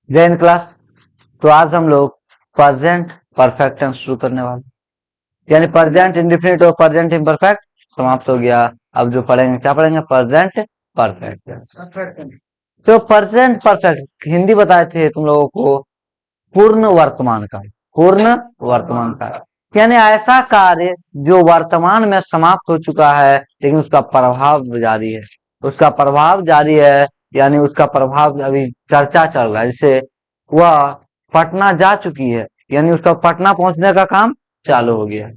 जय हिंद क्लास। तो आज हम लोग प्रेजेंट परफेक्ट टेंस शुरू करने वाले, यानी प्रेजेंट इंडेफिनिट और प्रेजेंट इम्परफेक्ट समाप्त हो गया। अब जो पढ़ेंगे क्या पढ़ेंगे? Present perfect tense. तो प्रेजेंट परफेक्ट हिंदी बताए थे तुम लोगों को पूर्ण वर्तमान काल। पूर्ण वर्तमान काल यानी ऐसा कार्य जो वर्तमान में समाप्त हो चुका है लेकिन उसका प्रभाव जारी है। उसका प्रभाव जारी है यानी उसका प्रभाव अभी चर्चा चल रहा है। जैसे वह पटना जा चुकी है यानी उसका पटना पहुंचने का काम चालू हो गया है।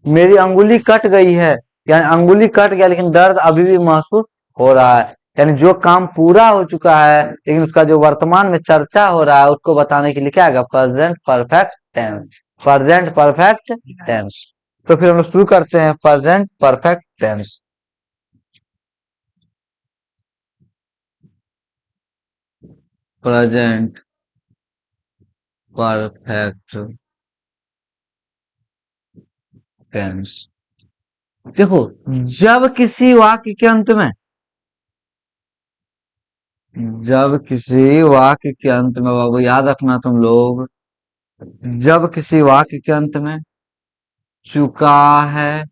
मेरी अंगुली कट गई है यानी अंगुली कट गया लेकिन दर्द अभी भी महसूस हो रहा है। यानी जो काम पूरा हो चुका है लेकिन उसका जो वर्तमान में चर्चा हो रहा है उसको बताने के लिए क्या है? Present perfect tense. Present perfect tense. तो फिर हम लोग शुरू करते हैं present perfect tense. Present perfect tense. देखो, जब किसी वाक्य के अंत में जब किसी वाक्य के अंत में बाबू याद रखना तुम लोग, जब किसी वाक्य के अंत में चुका है,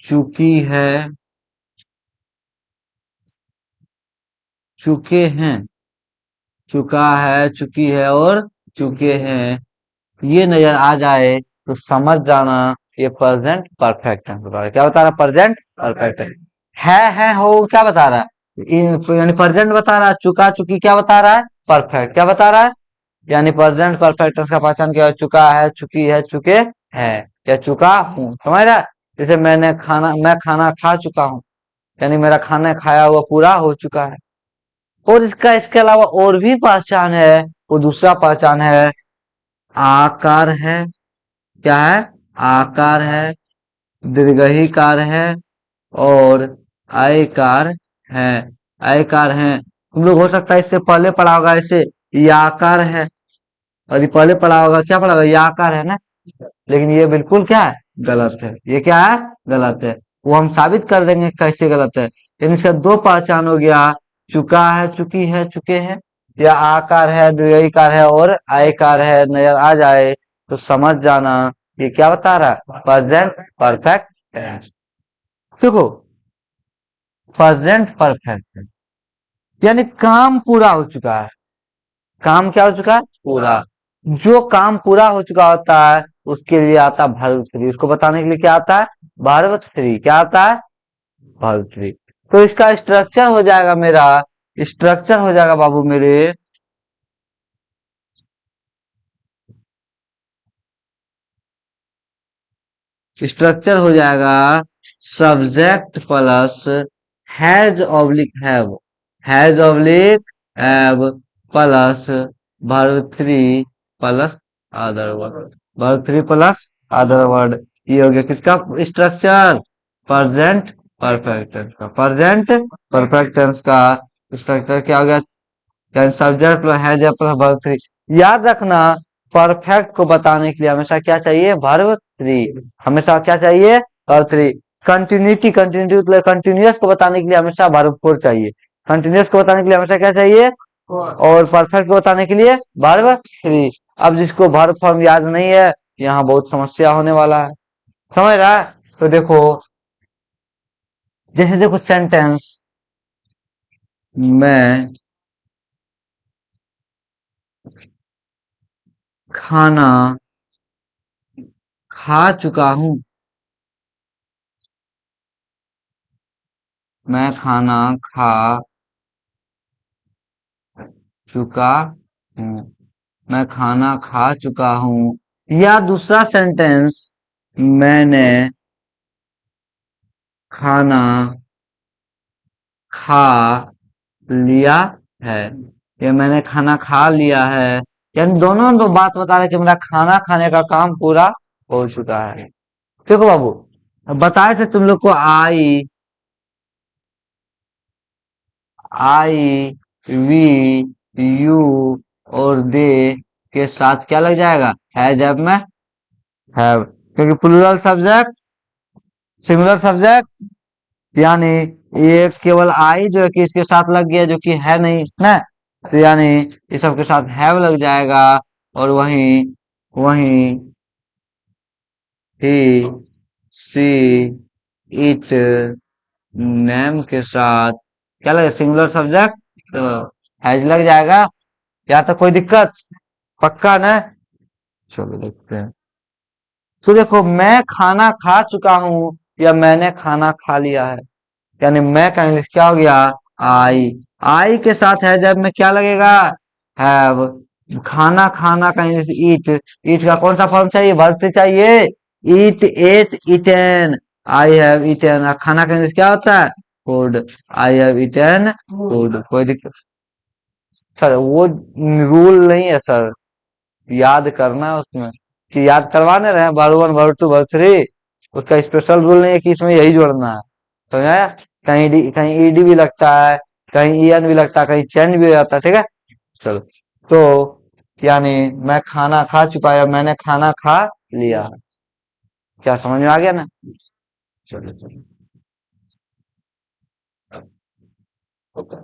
चुकी है, चुके हैं, चुका है, चुकी है और चुके हैं, ये नजर आ जाए तो समझ जाना ये प्रेजेंट परफेक्ट टेंस बता रहा है। क्या बता रहा है? प्रेजेंट परफेक्ट है हो क्या बता रहा है? यानी प्रेजेंट बता रहा है। चुका चुकी क्या बता रहा है? परफेक्ट क्या बता रहा है? यानी प्रेजेंट परफेक्ट टेंस का पहचान क्या है? चुका है, चुकी है, चुके हैं या चुका हूं। समझ रहा है? जैसे मैं खाना खा चुका हूं यानी मेरा खाना खाया हुआ पूरा हो चुका है। और इसके अलावा और भी पहचान है। वो दूसरा पहचान है आकार है। क्या है? आकार है, दीर्घईकार है और आयकार है। आयकार है तुम लोग हो सकता है इससे पहले पढ़ा होगा। ऐसे ये आकार है और ये पहले पढ़ा होगा। क्या पढ़ा होगा? ये आकार है ना। लेकिन ये बिल्कुल क्या है? गलत है। ये क्या है? गलत है। वो हम साबित कर देंगे कैसे गलत है। लेकिन इसका दो पहचान हो गया, चुका है, चुकी है, चुके हैं, या आकार है, दीर्घईकार है और आयकार है नजर आ जाए तो समझ जाना ये क्या बता रहा है? Present perfect tense. देखो, प्रेजेंट परफेक्ट यानी काम पूरा हो चुका है। काम क्या हो चुका है? पूरा। जो काम पूरा हो चुका होता है उसके लिए आता है वर्ब थ्री। उसको बताने के लिए क्या आता है? Verb three. क्या आता है? Verb three. तो इसका स्ट्रक्चर हो जाएगा मेरा, स्ट्रक्चर हो जाएगा बाबू मेरे, स्ट्रक्चर हो जाएगा subject plus has oblique have, has oblique have plus verb three plus other word, verb three plus other word. ये हो गया किसका स्ट्रक्चर? प्रेजेंट परफेक्ट टेंस का। प्रेजेंट परफेक्ट टेंस का स्ट्रक्चर क्या हो गया? Subject plus has plus verb three. याद रखना, परफेक्ट को बताने के लिए हमेशा क्या चाहिए? Verb three. हमेशा क्या चाहिए? Verb three. कंटिन्यूटी, कंटिन्यूटी मतलब कंटिन्यूअस को बताने के लिए हमेशा वर्ब फोर चाहिए। कंटिन्यूअस को बताने के लिए हमेशा क्या चाहिए? और परफेक्ट को बताने के लिए वर्ब थ्री। अब जिसको वर्ब फॉर्म याद नहीं है यहाँ बहुत समस्या होने वाला है। समझ रहा है? तो देखो, जैसे देखो सेंटेंस, मैं खाना खा चुका हूं। मैं खाना खा चुका हूं। मैं खाना खा चुका हूं। या दूसरा सेंटेंस, मैंने खाना खा लिया है। या मैंने खाना खा लिया है। यानी दोनों दो बात बता रहे कि मेरा खाना खाने का काम पूरा हो चुका है। देखो बाबू, बताए थे तुम लोग को आई, वी, यू और दे के साथ क्या लग जाएगा? है जब में हैव, क्योंकि प्लूरल सब्जेक्ट, सिंगुलर सब्जेक्ट यानी ये केवल आई जो है कि इसके साथ लग गया जो कि है नहीं ना, तो यानी ये सब के साथ हैव लग जाएगा। और वहीं वहीं ही सी इट नेम के साथ क्या लगे, सिंगुलर सब्जेक्ट तो हैज लग जाएगा। या तो कोई दिक्कत, पक्का ना। चलो देखते हैं। तो देखो, मैं खाना खा चुका हूँ या मैंने खाना खा लिया है, यानी मैं का इंग्लिश क्या हो गया, आई। आई के साथ है जब में क्या लगेगा, हैव। खाना खाना का इंग्लिश ईट। ईट का कौन सा फॉर्म चाहिए, वर्ब से चाहिए। Eat, ate, eaten. I have eaten. खाना का इंग्लिश क्या होता है, food. I have eaten food. कोई दिक्कत सर, वो रूल नहीं है सर, याद करना है उसमें, कि याद करवाने रहे verb one verb two verb three. उसका स्पेशल रूल नहीं है कि इसमें यही जोड़ना है, समझाया। कहीं कहीं ईडी भी लगता है, कहीं ईएन भी लगता है, कहीं चेंज भी हो जाता है, ठीक है। चलो, तो यानी मैं खाना खा चुका या मैंने खाना खा लिया। क्या समझ में आ गया ना। चलो चलो, ओके,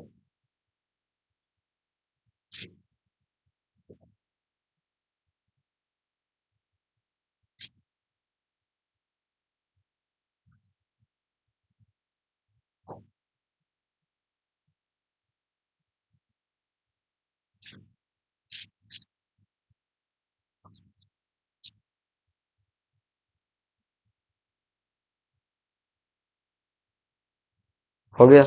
हो गया।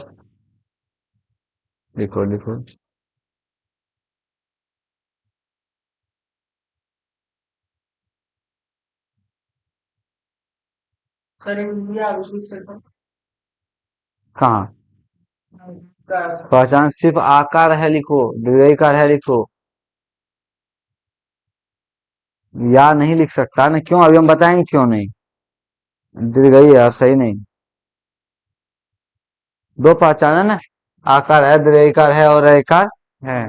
लिखो लिखो। कहाँ, पहचान सिर्फ आकार है लिखो, द्विकार है लिखो। या नहीं लिख सकता ना, क्यों, अभी हम बताएंगे क्यों नहीं। दीर्घई है और सही नहीं। दो पहचान है ना, आकार है, दीर्घकार है और रयकार है,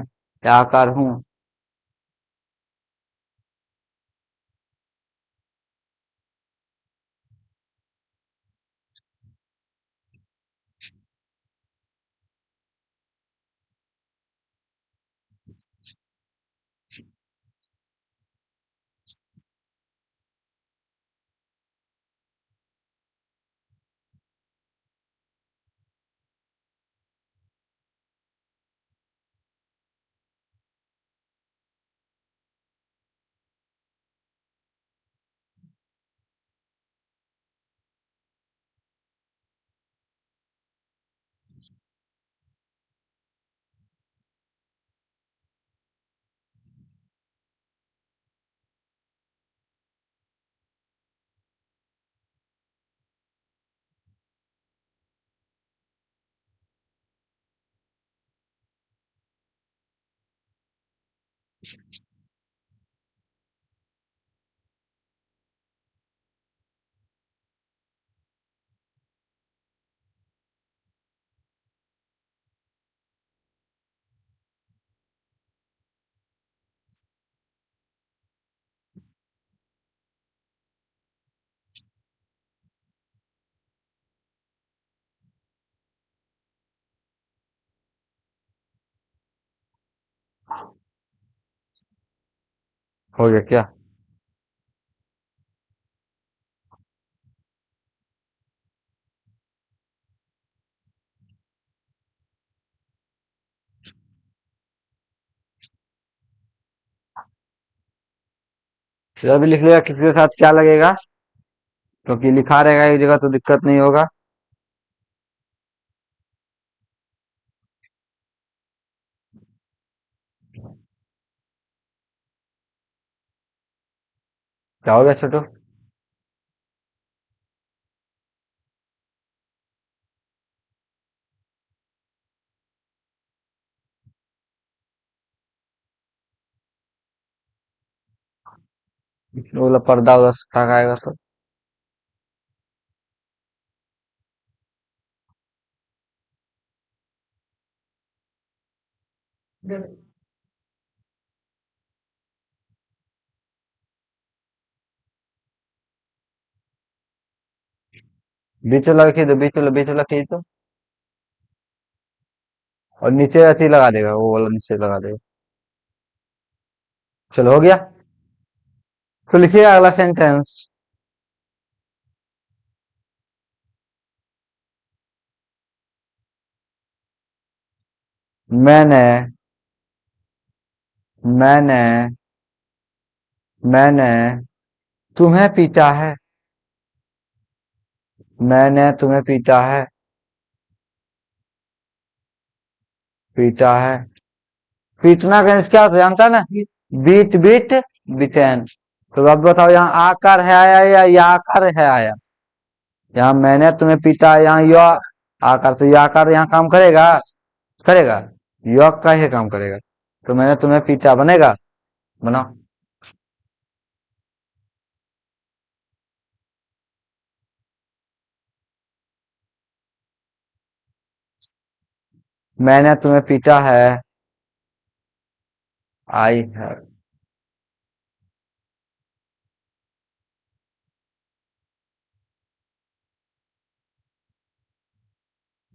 या आकार हूँ। हो गया क्या। फिर अभी लिख लिया, किसके साथ क्या लगेगा, क्योंकि लिखा रहेगा एक जगह तो दिक्कत नहीं होगा। क्या हो गया छोटू। बोला पर्दा उधर से आएगा तो। बीच वाला खींच दो, बीच वाला खींच दो। और नीचे ऐसे ही लगा देगा, वो वाला नीचे लगा देगा। चलो हो गया। तो लिखिए अगला सेंटेंस। मैंने मैंने मैंने तुम्हें पीटा है। मैंने तुम्हें पीटा है। पीटा है। पीटना का क्या होता है जानता है ना? बीट बीट बिटेन। तो अब बताओ, यहाँ आकार है आया या या आकार है आया? यहाँ मैंने तुम्हें पीटा, यहाँ यो आकार, तो ये आकार यहाँ काम करेगा? करेगा। यो का ही काम करेगा। तो मैंने तुम्हें पीटा बनेगा। बनाओ। मैंने तुम्हें पीटा है। आई है।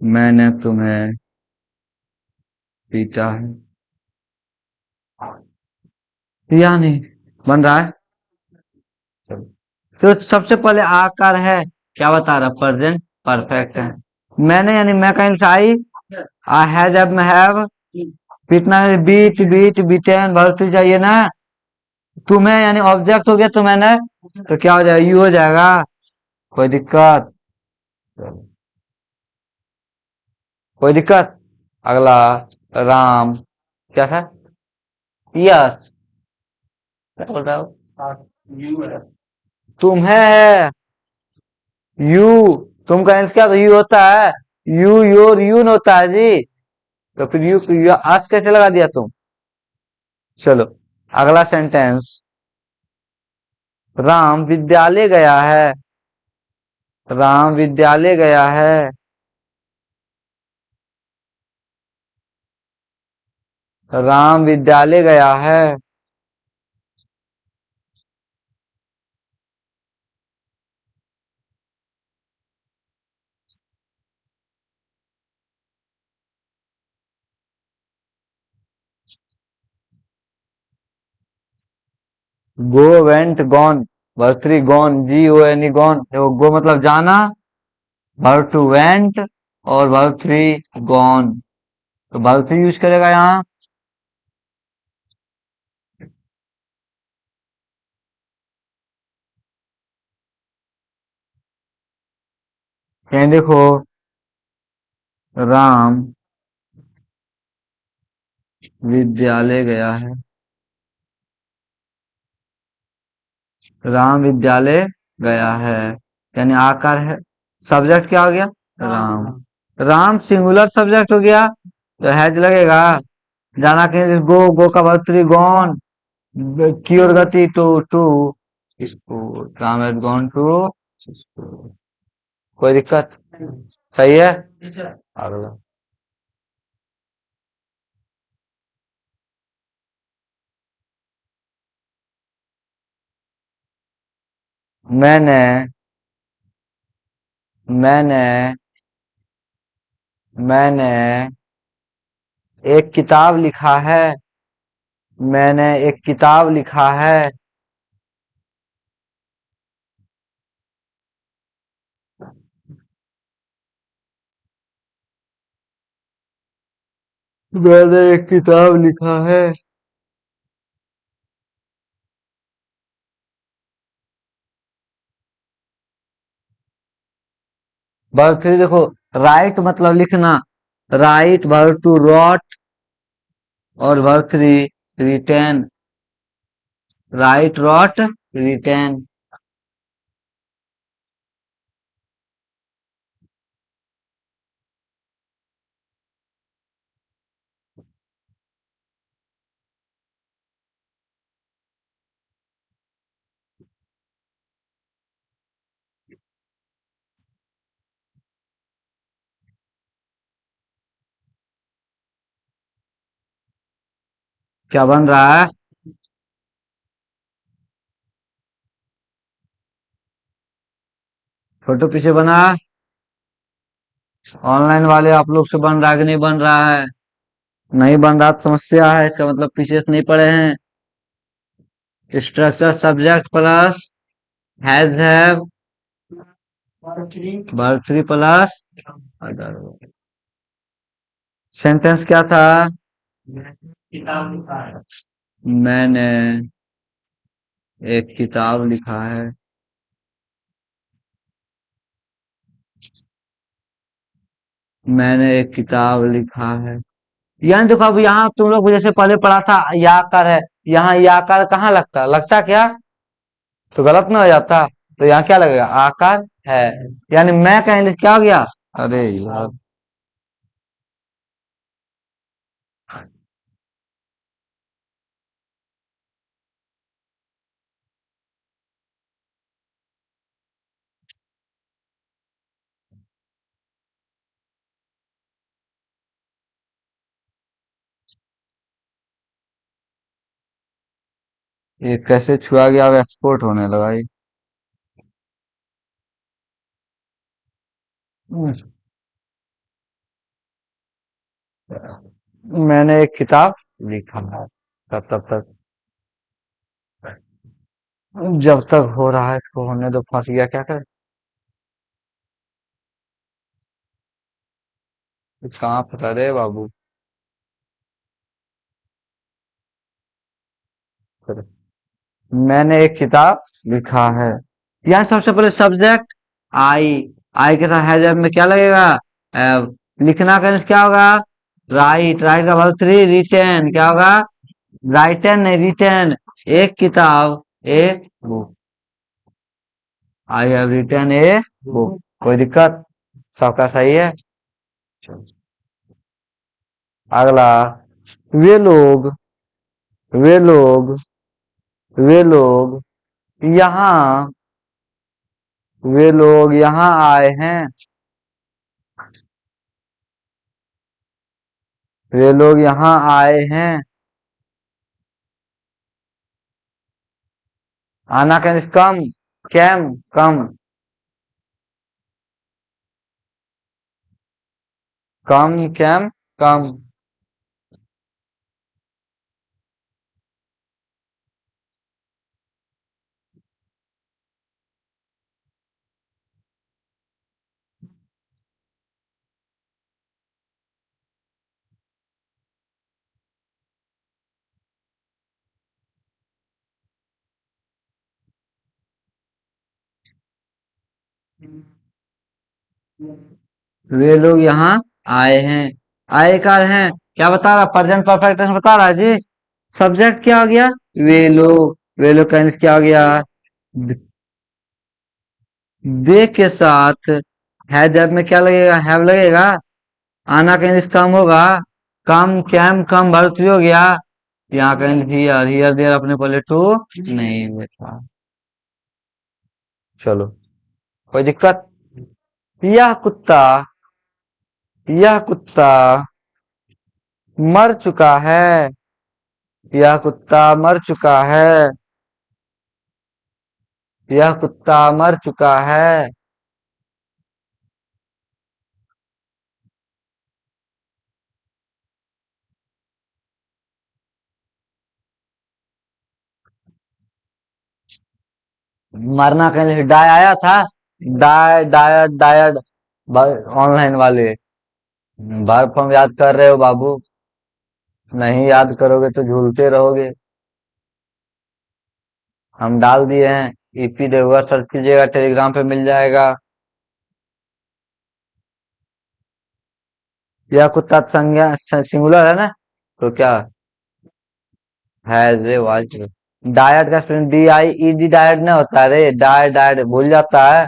मैंने तुम्हें पीटा है। या नहीं बन रहा है? चलो। तो सबसे पहले आकार है, क्या बता रहा? प्रेजेंट परफेक्ट है। मैंने यानी मैं कहीं से आई हैज अब मैं हैव। पीटना है बीट बीट बीटेन, भर्ती चाहिए ना। तुम्हें यानी ऑब्जेक्ट हो गया, तो मैंने, तो क्या हो जाएगा? यू हो जाएगा। कोई दिक्कत? कोई दिक्कत? अगला। राम। क्या था? यस। क्या बोल रहा हो? तुम्हें है। यू। तुम का आंसर क्या तो यू होता है? यू योर यून होता है जी। तो फिर यू आज कैसे लगा दिया तुम? चलो अगला सेंटेंस। राम विद्यालय गया है। राम विद्यालय गया है। राम विद्यालय गया है। Go went gone. भर्तरी gone, G O N E gone. देखो गो मतलब जाना, वर्ब टू वेंट, और वर्ब थ्री गॉन। तो वर्ब थ्री यूज करेगा यहाँ। कहीं देखो। राम विद्यालय गया है। राम विद्यालय गया है, यानी आकार है। सब्जेक्ट क्या हो गया? राम। राम सिंगुलर सब्जेक्ट हो गया, तो हैज लगेगा। जाना कहीं, गो गो का वर्ब थ्री गॉन। की और गति to to school. Ram has gone to school. कोई दिक्कत? सही है। अगला। मैंने मैंने मैंने एक किताब लिखा है। मैंने एक किताब लिखा है। मैंने एक किताब लिखा है। वर्ब थ्री देखो, राइट मतलब लिखना। राइट वर्ब टू रॉट, और verb three written. Write wrote written. क्या बन रहा है? फोटो पीछे बना। ऑनलाइन वाले आप लोग से बन रहा है कि नहीं बन रहा है? नहीं बन रहा तो समस्या है, इसका मतलब पीछे से नहीं पढ़े हैं। Structure subject plus has have verb three plus other. Sentence क्या था? मैंने एक किताब लिखा है। मैंने एक किताब लिखा है। यानी देखो, अब यहाँ तुम लोग जैसे पहले पढ़ा था याकर है, यहाँ याकर कहाँ लगता? लगता क्या? तो गलत ना हो जाता? तो यहाँ क्या लगेगा? आकार है। यानी मैं का इंग्लिश क्या हो गया? अरे यार, ये कैसे छुआ गया? अब एक्सपोर्ट होने लगा ये। मैंने एक किताब लिखा है। तब तक जब तक हो रहा है इसको होने दो, फंस गया क्या करे? कहाँ फंसा रे बाबू? मैंने एक किताब लिखा है। यहाँ सबसे पहले सब्जेक्ट आई। आई के साथ हैज में क्या लगेगा? have। लिखना का क्या होगा? राइट। राइट का वर्ब थ्री रिटेन क्या होगा? राइटन नहीं, रिटेन। एक किताब, a book. I have written a book. कोई दिक्कत? सबका सही है? अगला, वे लोग, वे लोग, वे लोग यहाँ, वे लोग यहाँ आए हैं। वे लोग यहाँ आए हैं। आना can come, came come, come came come. वे लोग यहाँ आए हैं। आए कार हैं, क्या बता रहा? प्रेजेंट परफेक्ट टेंस बता रहा है जी। सब्जेक्ट क्या हो गया? वे लोग। वे लोग का क्या हो गया? दे के साथ है जब में क्या लगेगा? हैव लगेगा। आना का इंग्लिश कम होगा। कम कैम कम भर्ती हो गया। यहाँ का हियर, हियर देयर अपने पहले टू नहीं बैठा। चलो, कोई दिक्कत? यह कुत्ता, यह कुत्ता मर चुका है। यह कुत्ता मर चुका है। यह कुत्ता मर चुका है। मरना कहीं डाय आया था। Die died died. ऑनलाइन वाले वर्ब फॉर्म याद कर रहे हो बाबू? नहीं याद करोगे तो झूलते रहोगे। हम डाल दिए हैं। ईपी देवगा सर्च कीजिएगा, टेलीग्राम पे मिल जाएगा। यह कुत्ता संज्ञा सिंगुलर है ना? तो क्या? Has a was. डायट का spelling D I E D, diet नहीं होता रे, डाय डायट भूल जाता है।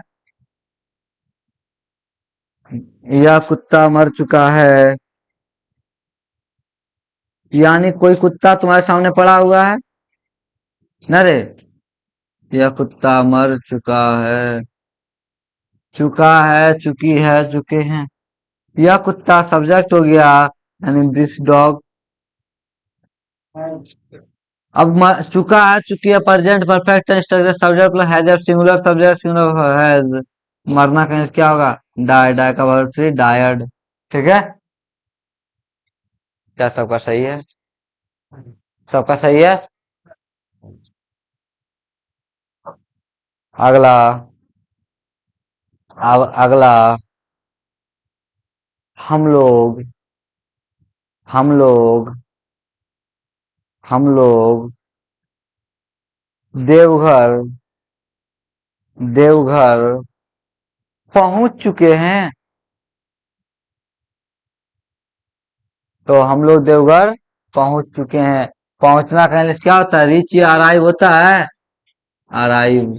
यह कुत्ता मर चुका है। यानी कोई कुत्ता तुम्हारे सामने पड़ा हुआ है ना रे? यह कुत्ता मर चुका है। चुका है, चुकी है, चुके हैं। यह कुत्ता सब्जेक्ट हो गया। यानी दिस डॉग। अब चुका है, चुकी है, present perfect tense, subject plus has, singular subject, singular has. मरना कहीं क्या होगा? डाई, डाई का वर्ब थ्री डायड। ठीक है, क्या सबका सही है? सबका सही है। अगला, अब अगला, हम लोग, हम लोग, हम लोग देवघर, देवघर पहुंच चुके हैं। तो हम लोग देवघर पहुंच चुके हैं। पहुंचना का इंग्लिश क्या होता है? रीच या अराइव होता है। अराइव,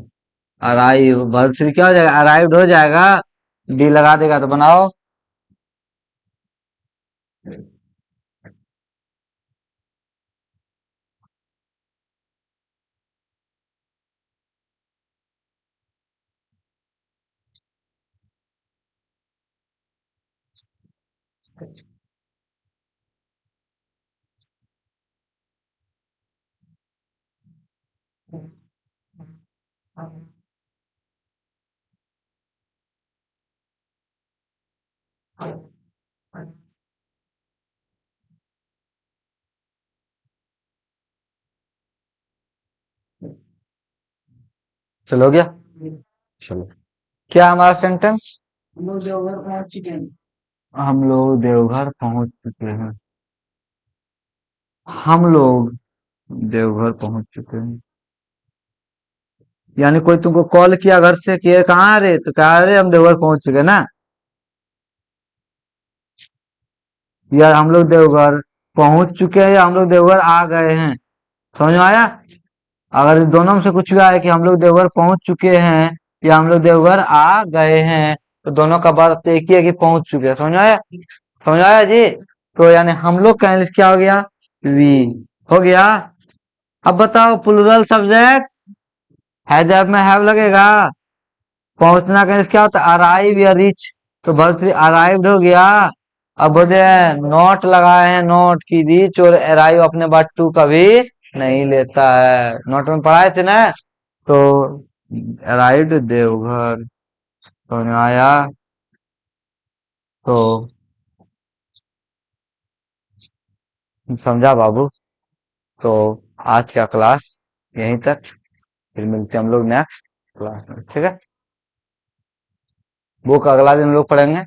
अराइव वर्ब थ्री क्या हो जाएगा? अराइव्ड हो जाएगा। डी लगा देगा तो बनाओ। चलो, हो गया। चलो, क्या हमारा सेंटेंस? हम लोग देवघर पहुंच चुके हैं। हम लोग देवघर पहुंच चुके हैं। हम लोग देवघर पहुंच चुके हैं। यानी कोई तुमको कॉल किया घर से कि कहाँ रे, तो कहा रे हम देवघर पहुंच चुके हैं ना। या हम लोग देवघर पहुंच चुके हैं, या हम लोग देवघर आ गए हैं। समझ में आया? अगर इन दोनों में से कुछ भी आए कि हम लोग देवघर पहुंच चुके हैं या हम लोग देवघर आ गए हैं, तो दोनों का बात एक ही है कि पहुंच चुके हैं। समझ में आया? समझ में आया जी? तो यानी हम लोग का इंग्लिश क्या हो गया? वी। हो गया। अब बताओ, प्लूरल सब्जेक्ट हैज ऐप में हैव लगेगा। पहुंचना का इंग्लिश क्या होता है? अराइव या रीच। तो वर्ब थ्री अराइव्ड हो गया। अब बोले नॉट लगाए हैं, नॉट की रीच और अराइव अपने बाद टू कभी नहीं लेता है। नॉट में पढ़ाए थे ना। तो अराइव्ड देवघर, समझ में आया? तो समझा बाबू? तो आज का क्लास यहीं तक, फिर मिलते हैं हम लोग नेक्स्ट क्लास में। ठीक है, बुक अगला दिन हम लोग पढ़ेंगे।